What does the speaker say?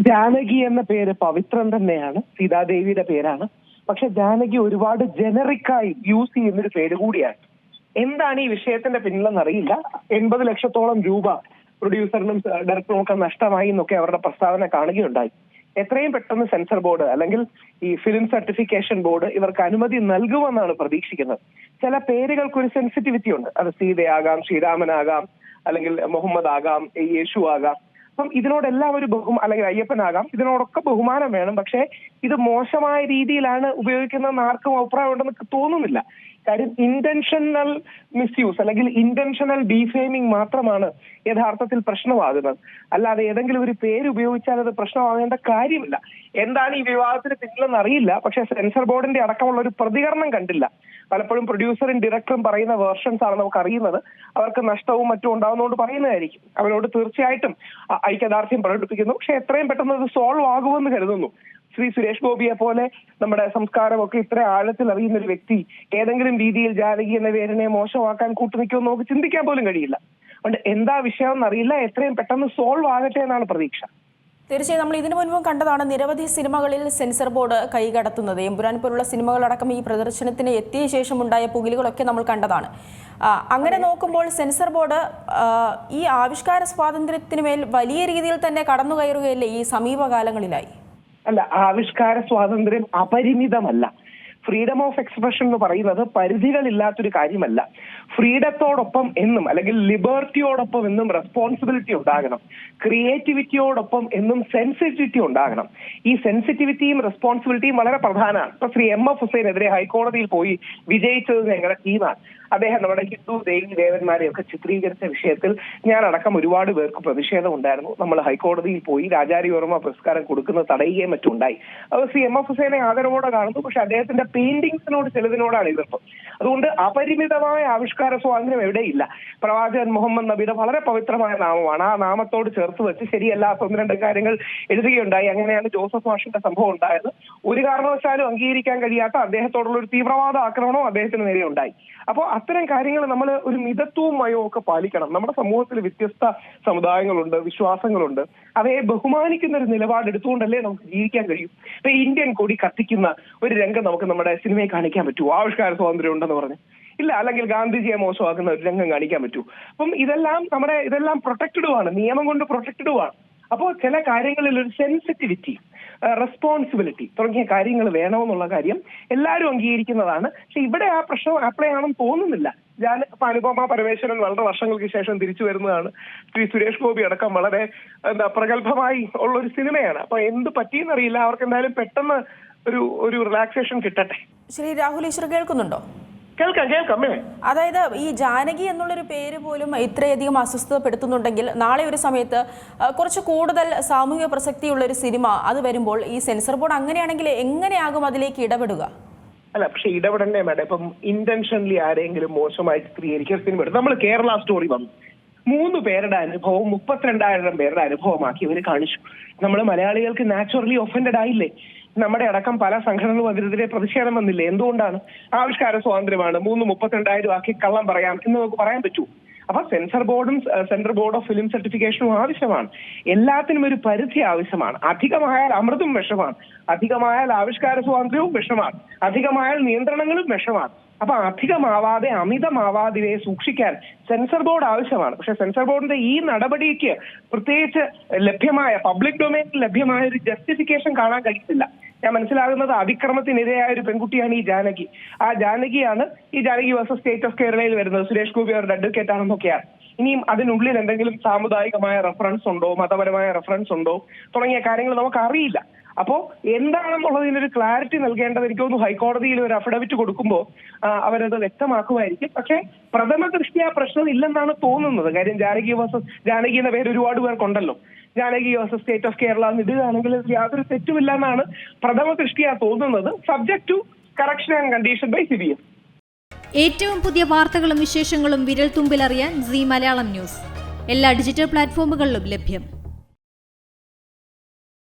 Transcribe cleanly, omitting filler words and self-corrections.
ജാനകി എന്ന പേര് പവിത്രം തന്നെയാണ്, സീതാദേവിയുടെ പേരാണ്. പക്ഷെ ജാനകി ഒരുപാട് ജനറിക്കായി യൂസ് ചെയ്യുന്നൊരു പേര് കൂടിയാണ്. എന്താണ് ഈ വിഷയത്തിന്റെ പിന്നിലെന്ന് അറിയില്ല. 80 ലക്ഷത്തോളം രൂപ പ്രൊഡ്യൂസറിനും ഡയറക്ടറും ഒക്കെ നഷ്ടമായി എന്നൊക്കെ അവരുടെ പ്രസ്താവന കാണുകയുണ്ടായി. എത്രയും പെട്ടെന്ന് സെൻസർ ബോർഡ് അല്ലെങ്കിൽ ഈ ഫിലിം സർട്ടിഫിക്കേഷൻ ബോർഡ് ഇവർക്ക് അനുമതി നൽകുമെന്നാണ് പ്രതീക്ഷിക്കുന്നത്. ചില പേരുകൾക്കൊരു സെൻസിറ്റിവിറ്റി ഉണ്ട്. അത് സീതയാകാം, ശ്രീരാമനാകാം, അല്ലെങ്കിൽ മുഹമ്മദ് ആകാം, യേശു ആകാം. അപ്പം ഇതിനോടെല്ലാം ഒരു അല്ലെങ്കിൽ അയ്യപ്പനാകാം, ഇതിനോടൊക്കെ ബഹുമാനം വേണം. പക്ഷേ ഇത് മോശമായ രീതിയിലാണ് ഉപയോഗിക്കുന്നതെന്ന് ആർക്കും അഭിപ്രായം ഉണ്ടെന്ന് തോന്നുന്നില്ല. കാര്യം ഇന്റൻഷണൽ മിസ്യൂസ് അല്ലെങ്കിൽ ഇന്റൻഷണൽ ഡീഫെയിമിംഗ് മാത്രമാണ് യഥാർത്ഥത്തിൽ പ്രശ്നമാകുന്നത്. അല്ലാതെ ഏതെങ്കിലും ഒരു പേര് ഉപയോഗിച്ചാൽ അത് പ്രശ്നമാകേണ്ട കാര്യമില്ല. എന്താണ് ഈ വിവാദത്തിന് പിന്നിലെന്ന് അറിയില്ല. പക്ഷെ സെൻസർ ബോർഡിന്റെ അടക്കമുള്ള ഒരു പ്രതികരണം കണ്ടില്ല. പലപ്പോഴും പ്രൊഡ്യൂസറും ഡയറക്ടറും പറയുന്ന വേർഷൻസ് ആണ് നമുക്ക് അറിയുന്നത്. അവർക്ക് നഷ്ടവും മറ്റും ഉണ്ടാകുന്നതുകൊണ്ട് പറയുന്നതായിരിക്കും. അവരോട് തീർച്ചയായിട്ടും ഐക്യദാർഢ്യം പ്രകടിപ്പിക്കുന്നു. പക്ഷെ എത്രയും പെട്ടെന്ന് അത് സോൾവ് ആകുമെന്ന് കരുതുന്നു. ശ്രീ സുരേഷ് ഗോപിയെ പോലെ നമ്മുടെ സംസ്കാരമൊക്കെ ഇത്ര ആഴത്തിൽ അറിയുന്ന ഒരു വ്യക്തി ഏതെങ്കിലും രീതിയിൽ ജാനകി എന്ന പേരിനെ മോശമാക്കാൻ കൂട്ടുനിൽക്കുമെന്ന് നമുക്ക് ചിന്തിക്കാൻ പോലും കഴിയില്ല. അതുകൊണ്ട് എന്താ വിഷയം എന്നറിയില്ല. എത്രയും പെട്ടെന്ന് സോൾവ് ആകട്ടെ എന്നാണ് പ്രതീക്ഷ. തീർച്ചയായും നമ്മൾ ഇതിനു മുൻപും കണ്ടതാണ് നിരവധി സിനിമകളിൽ സെൻസർ ബോർഡ് കൈകടത്തുന്നത്. എമ്പുരാൻ പോലുള്ള സിനിമകളടക്കം ഈ പ്രദർശനത്തിന് എത്തിയ ശേഷം ഉണ്ടായ പുകിലുകളൊക്കെ നമ്മൾ കണ്ടതാണ്. അങ്ങനെ നോക്കുമ്പോൾ സെൻസർ ബോർഡ് ഈ ആവിഷ്കാര സ്വാതന്ത്ര്യത്തിന് മേൽ വലിയ രീതിയിൽ തന്നെ കടന്നു കയറുകയല്ലേ ഈ സമീപകാലങ്ങളിലായി? അല്ല, ആവിഷ്കാര സ്വാതന്ത്ര്യം അപരിമിതമല്ല. ഫ്രീഡം ഓഫ് എക്സ്പ്രഷൻ എന്ന് പറയുന്നത് പരിധികളില്ലാത്തൊരു കാര്യമല്ല. ഫ്രീഡത്തോടൊപ്പം എന്നും അല്ലെങ്കിൽ ലിബർട്ടിയോടൊപ്പം എന്നും റെസ്പോൺസിബിലിറ്റി ഉണ്ടാകണം. ക്രിയേറ്റിവിറ്റിയോടൊപ്പം എന്നും സെൻസിറ്റിവിറ്റി ഉണ്ടാകണം. ഈ സെൻസിറ്റിവിറ്റിയും റെസ്പോൺസിബിലിറ്റിയും വളരെ പ്രധാനമാണ്. ഇപ്പൊ ശ്രീ MF ഹുസൈനെതിരെ ഹൈക്കോടതിയിൽ പോയി വിജയിച്ചത് ഞങ്ങളുടെ ടീമാണ്. അദ്ദേഹം നമ്മുടെ ഹിന്ദു ദേവി ദേവന്മാരെയൊക്കെ ചിത്രീകരിച്ച വിഷയത്തിൽ ഞാനടക്കം ഒരുപാട് പേർക്ക് പ്രതിഷേധം ഉണ്ടായിരുന്നു. നമ്മൾ ഹൈക്കോടതിയിൽ പോയി രാജാരിവർമ്മ പുരസ്കാരം കൊടുക്കുന്നത് തടയുകയും മറ്റും ഉണ്ടായി. അത് ശ്രീ MF ഹുസൈനെ ആദരവോടെ കാണുന്നു. പക്ഷെ അദ്ദേഹത്തിന്റെ പെയിന്റിങ്സിനോട് ചിലതിനോടാണ് എതിർപ്പ്. അതുകൊണ്ട് അപരിമിതമായ ആവിഷ്കാര സ്വാതന്ത്ര്യം എവിടെയില്ല. പ്രവാചകൻ മുഹമ്മദ് നബിയുടെ വളരെ പവിത്രമായ നാമമാണ്. ആ നാമത്തോട് ചേർത്ത് വെച്ച് ശരിയല്ലാത്ത 1-2 കാര്യങ്ങൾ എഴുതുകയുണ്ടായി. അങ്ങനെയാണ് ജോസഫ് മാഷിന്റെ സംഭവം ഉണ്ടായത്. ഒരു കാരണവശാലും അംഗീകരിക്കാൻ കഴിയാത്ത അദ്ദേഹത്തോടുള്ള ഒരു തീവ്രവാദ ആക്രമണവും അദ്ദേഹത്തിന് നേരെ ഉണ്ടായി. അപ്പോൾ അത്തരം കാര്യങ്ങൾ നമ്മൾ ഒരു മിതത്വവും മയവും ഒക്കെ പാലിക്കണം. നമ്മുടെ സമൂഹത്തിൽ വ്യത്യസ്ത സമുദായങ്ങളുണ്ട്, വിശ്വാസങ്ങളുണ്ട്. അവയെ ബഹുമാനിക്കുന്ന ഒരു നിലപാട് എടുത്തുകൊണ്ടല്ലേ നമുക്ക് ജീവിക്കാൻ കഴിയും. ഇപ്പൊ ഇന്ത്യൻ കൊടി കത്തിക്കുന്ന ഒരു രംഗം നമുക്ക് നമ്മുടെ സിനിമയിൽ കാണിക്കാൻ പറ്റുമോ? ആവിഷ്കാര സ്വാതന്ത്ര്യം ഉണ്ടെന്ന് പറഞ്ഞ് ഇല്ല. അല്ലെങ്കിൽ ഗാന്ധിജിയെ മോശമാക്കുന്ന ഒരു രംഗം കാണിക്കാൻ പറ്റൂ? അപ്പം ഇതെല്ലാം പ്രൊട്ടക്റ്റഡുമാണ്, നിയമം കൊണ്ട് പ്രൊട്ടക്റ്റഡുമാണ്. അപ്പോൾ ചില കാര്യങ്ങളിൽ ഒരു സെൻസിറ്റിവിറ്റി, റെസ്പോൺസിബിലിറ്റി തുടങ്ങിയ കാര്യങ്ങൾ വേണമെന്നുള്ള കാര്യം എല്ലാവരും അംഗീകരിക്കുന്നതാണ്. പക്ഷെ ഇവിടെ ആ പ്രശ്നം അപ്ലൈ ആണെന്ന് തോന്നുന്നില്ല. അനുപമ പരമേശ്വരൻ വളരെ വർഷങ്ങൾക്ക് ശേഷം തിരിച്ചു വരുന്നതാണ്. ശ്രീ സുരേഷ് ഗോപി അടക്കം വളരെ പ്രഗത്ഭമായി ഉള്ള ഒരു സിനിമയാണ്. അപ്പൊ എന്ത് പറ്റിയെന്നറിയില്ല. അവർക്ക് എന്തായാലും പെട്ടെന്ന് ഒരു റിലാക്സേഷൻ കിട്ടട്ടെ. ശ്രീ രാഹുൽ ഈശ്വർ കേൾക്കുന്നുണ്ടോ? കേൾക്കാം. അതായത് ഈ ജാനകി എന്നുള്ളൊരു പേര് പോലും ഇത്രയധികം അസ്വസ്ഥപ്പെടുത്തുന്നുണ്ടെങ്കിൽ നാളെ ഒരു സമയത്ത് കുറച്ച് കൂടുതൽ സാമൂഹിക പ്രസക്തിയുള്ള ഒരു സിനിമ അത് വരുമ്പോൾ ഈ സെൻസർ ബോർഡ് അങ്ങനെയാണെങ്കിൽ എങ്ങനെയാകും അതിലേക്ക് ഇടപെടുക? അല്ല, പക്ഷെ ഇടപെടണ്ടേ മേഡം? ഇപ്പം ഇന്റൻഷനലി ആരെങ്കിലും മോശമായി ചിത്രീകരിക്കുന്ന സിനിമ എടുത്ത് നമ്മൾ കേരള സ്റ്റോറി വന്നു 3 പേരുടെ അനുഭവം 32,000 പേരുടെ അനുഭവമാക്കി ഇവർ കാണിച്ചു. നമ്മൾ മലയാളികൾക്ക് നാച്ചുറലി ഒഫൻഡഡ് ആയില്ലേ? നമ്മുടെ അടക്കം പല സംഘടനകളും അതിനെതിരെ പ്രതിഷേധം വന്നില്ലേ? എന്തുകൊണ്ടാണ്? ആവിഷ്കാര സ്വാതന്ത്ര്യമാണ്, 32,000 ആക്കി കള്ളം പറയാം എന്ന് നമുക്ക് പറയാൻ പറ്റൂ? അപ്പൊ സെൻസർ ബോർഡും സെൻട്രൽ ബോർഡ് ഓഫ് ഫിലിം സർട്ടിഫിക്കേഷനും ആവശ്യമാണ്. എല്ലാത്തിനും ഒരു പരിധി ആവശ്യമാണ്. അധികമായാൽ അമൃതും വിഷമാണ്, അധികമായാൽ ആവിഷ്കാര സ്വാതന്ത്ര്യവും വിഷമാണ്, അധികമായാൽ നിയന്ത്രണങ്ങളും വിഷമാണ്. അപ്പൊ അധികമാവാതെ അമിതമാവാതെ സൂക്ഷിക്കാൻ സെൻസർ ബോർഡ് ആവശ്യമാണ്. പക്ഷെ സെൻസർ ബോർഡിന്റെ ഈ നടപടിക്ക് പ്രത്യേകിച്ച് ലഭ്യമായ പബ്ലിക് ഡൊമൈനിൽ ലഭ്യമായ ഒരു ജസ്റ്റിഫിക്കേഷൻ കാണാൻ കഴിയുന്നില്ല. ഞാൻ മനസ്സിലാകുന്നത് അതിക്രമത്തിനിരയായ ഒരു പെൺകുട്ടിയാണ് ഈ ജാനകി. ആ ജാനകിയാണ് ഈ ജാനകി വേഴ്സസ് സ്റ്റേറ്റ് ഓഫ് കേരളയിൽ വരുന്നത്. സുരേഷ് ഗോപി അവരുടെ അഡ്വക്കേറ്റ് ആണെന്നൊക്കെയാണ്. ഇനിയും അതിനുള്ളിൽ എന്തെങ്കിലും സാമുദായികമായ റെഫറൻസ് ഉണ്ടോ, മതപരമായ റെഫറൻസ് ഉണ്ടോ തുടങ്ങിയ കാര്യങ്ങൾ നമുക്ക് അറിയില്ല. അപ്പോ എന്താണെന്നുള്ളതിനൊരു ക്ലാരിറ്റി നൽകേണ്ടത് എനിക്ക് തോന്നുന്നു ഹൈക്കോടതിയിൽ ഒരു അഫിഡവിറ്റ് കൊടുക്കുമ്പോൾ അവരത് വ്യക്തമാക്കുമായിരിക്കും. പക്ഷേ പ്രഥമ ദൃഷ്ടിയ പ്രശ്നം ഇല്ലെന്നാണ് തോന്നുന്നത്. കാര്യം ജാനകി എന്ന പേര് ഒരുപാട് പേർക്കുണ്ടല്ലോ. Janaki versus state of Kerala എന്ന് ഇടുകയാണെങ്കിൽ യാതൊരു തെറ്റുമില്ല എന്നാണ് പ്രഥമ ദൃഷ്ടിയ തോന്നുന്നത്. Subject to correction and condition by CBS. ഏറ്റവും പുതിയ വാർത്തകളും വിശേഷങ്ങളും വിരൽ തുമ്പിലറിയാൻ Zee മലയാളം ന്യൂസ് എല്ലാ ഡിജിറ്റൽ പ്ലാറ്റ്ഫോമുകളിലും ലഭ്യം.